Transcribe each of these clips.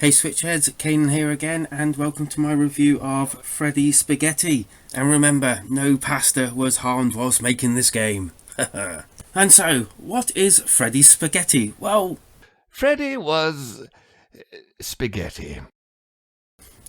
Hey Switchheads, Kanan here again, and welcome to my review of Freddy Spaghetti. And remember, no pasta was harmed whilst making this game. And so, what is Freddy Spaghetti? Well, Freddy was spaghetti.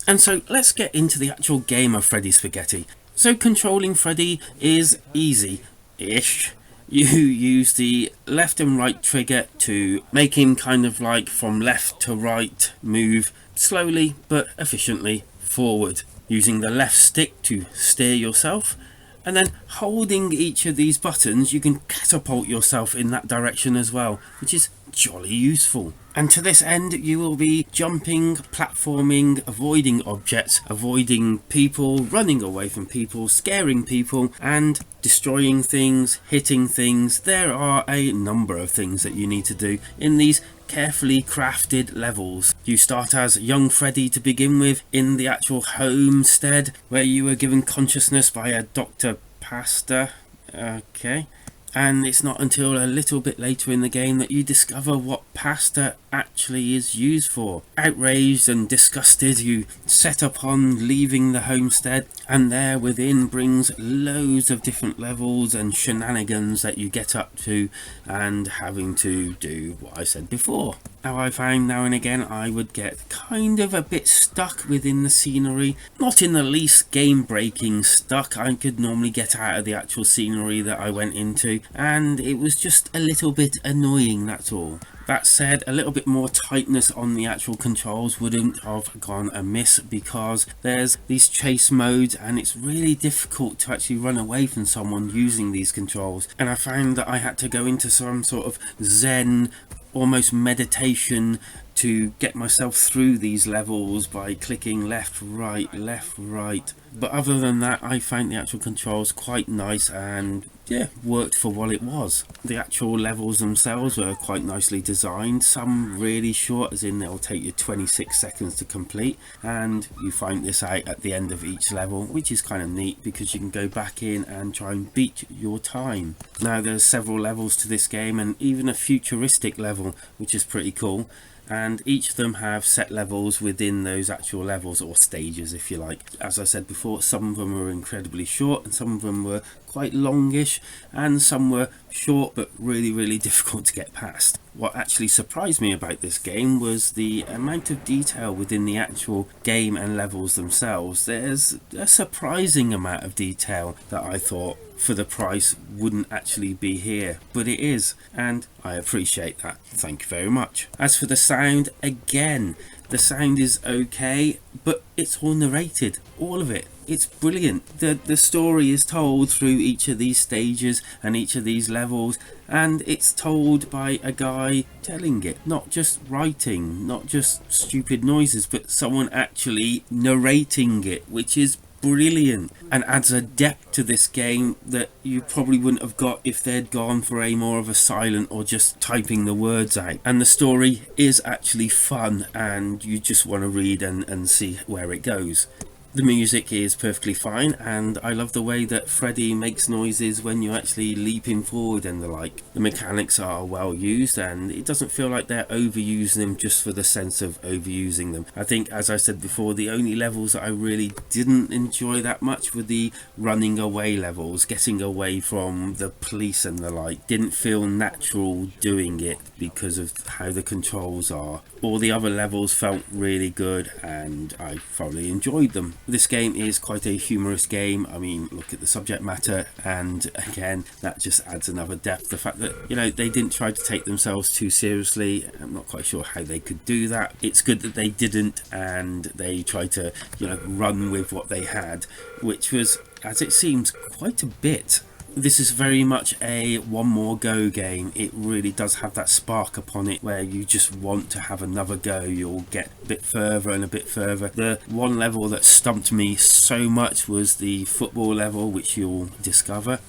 and so let's get into the actual game of Freddy Spaghetti. So controlling Freddy is easy-ish. You use the left and right trigger to make him kind of like from left to right move slowly but efficiently forward, using the left stick to steer yourself, and then holding each of these buttons you can catapult yourself in that direction as well, which is jolly useful. And to this end you will be jumping, platforming, avoiding objects, avoiding people, running away from people, scaring people, and destroying things, hitting things. There are a number of things that you need to do in these carefully crafted levels. You start as young Freddy to begin with in the actual homestead, where you were given consciousness by a Dr. Pasta. Okay. And it's not until a little bit later in the game that you discover what pasta actually is used for. Outraged and disgusted, you set upon leaving the homestead, and there within brings loads of different levels and shenanigans that you get up to, and having to do what I said before. Now, I found now and again I would get kind of a bit stuck within the scenery. Not in the least game breaking stuck. I could normally get out of the actual scenery that I went into, and it was just a little bit annoying, that's all. That said, a little bit more tightness on the actual controls wouldn't have gone amiss, because there's these chase modes and it's really difficult to actually run away from someone using these controls, and I found that I had to go into some sort of zen, almost meditation, to get myself through these levels by clicking left, right. But other than that, I found the actual controls quite nice and yeah, worked for what it was. The actual levels themselves were quite nicely designed, some really short, as in they'll take you 26 seconds to complete, and you find this out at the end of each level, which is kind of neat because you can go back in and try and beat your time. Now, there's several levels to this game, and even a futuristic level, which is pretty cool. And each of them have set levels within those actual levels, or stages if you like. As I said before, some of them were incredibly short and some of them were quite longish, and some were short but really difficult to get past. What actually surprised me about this game was the amount of detail within the actual game and levels themselves. There's a surprising amount of detail that I thought for the price wouldn't actually be here, but it is, and I appreciate that. Thank you very much. As for the sound, again, the sound is okay, but it's all narrated, all of it. It's brilliant. The story is told through each of these stages and each of these levels, and it's told by a guy telling it, not just writing, not just stupid noises, but someone actually narrating it, which is brilliant and adds a depth to this game that you probably wouldn't have got if they'd gone for a more of a silent or just typing the words out. And the story is actually fun, and you just want to read and see where it goes. The music is perfectly fine, and I love the way that Freddy makes noises when you're actually leaping forward and the like. The mechanics are well used, and it doesn't feel like they're overusing them just for the sense of overusing them. I think, as I said before, the only levels that I really didn't enjoy that much were the running away levels, getting away from the police and the like. Didn't feel natural doing it because of how the controls are. All the other levels felt really good, and I thoroughly enjoyed them. This game is quite a humorous game. I mean, look at the subject matter, and again, that just adds another depth. The fact that, you know, they didn't try to take themselves too seriously. I'm not quite sure how they could do that. It's good that they didn't, and they tried to, you know, run with what they had, which was, as it seems, quite a bit. This is very much a one more go game. It really does have that spark upon it where you just want to have another go. You'll get a bit further and a bit further. The one level that stumped me so much was the football level, which you'll discover.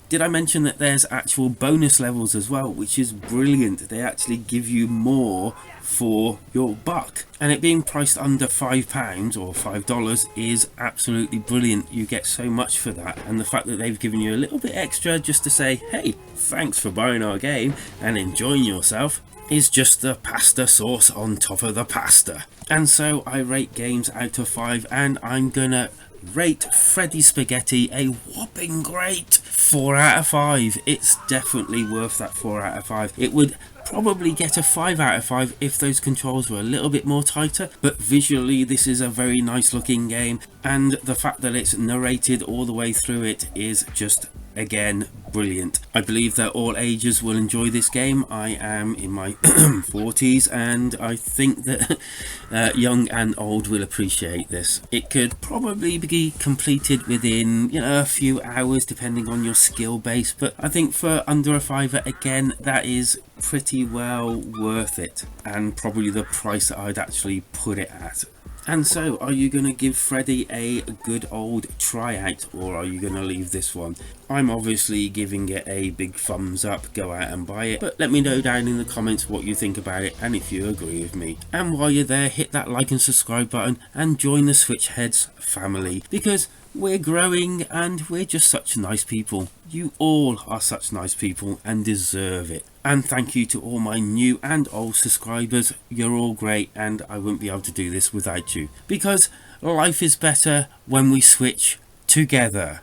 Did I mention that there's actual bonus levels as well, which is brilliant. They actually give you more for your buck, and it being priced under £5 or $5 is absolutely brilliant. You get so much for that, and the fact that they've given you a little bit extra just to say, hey, thanks for buying our game and enjoying yourself, is just the pasta sauce on top of the pasta. And so I rate games out of 5, and I'm gonna rate Freddy Spaghetti a whopping great 4 out of 5. It's definitely worth that 4 out of 5. It would probably get a 5 out of 5 if those controls were a little bit more tighter, but visually this is a very nice looking game, and the fact that it's narrated all the way through it is just, again, brilliant. I believe that all ages will enjoy this game. I am in my 40s, and I think that young and old will appreciate this. It could probably be completed within, a few hours depending on your skill base, but I think for under a fiver, again, that is pretty well worth it, and probably the price that I'd actually put it at. And so, are you going to give Freddy a good old tryout, or are you going to leave this one? I'm obviously giving it a big thumbs up, go out and buy it, but let me know down in the comments what you think about it and if you agree with me. And while you're there, hit that like and subscribe button and join the Switchheads family, because we're growing and we're just such nice people. You all are such nice people and deserve it. And thank you to all my new and old subscribers. You're all great, and I wouldn't be able to do this without you, because life is better when we switch together.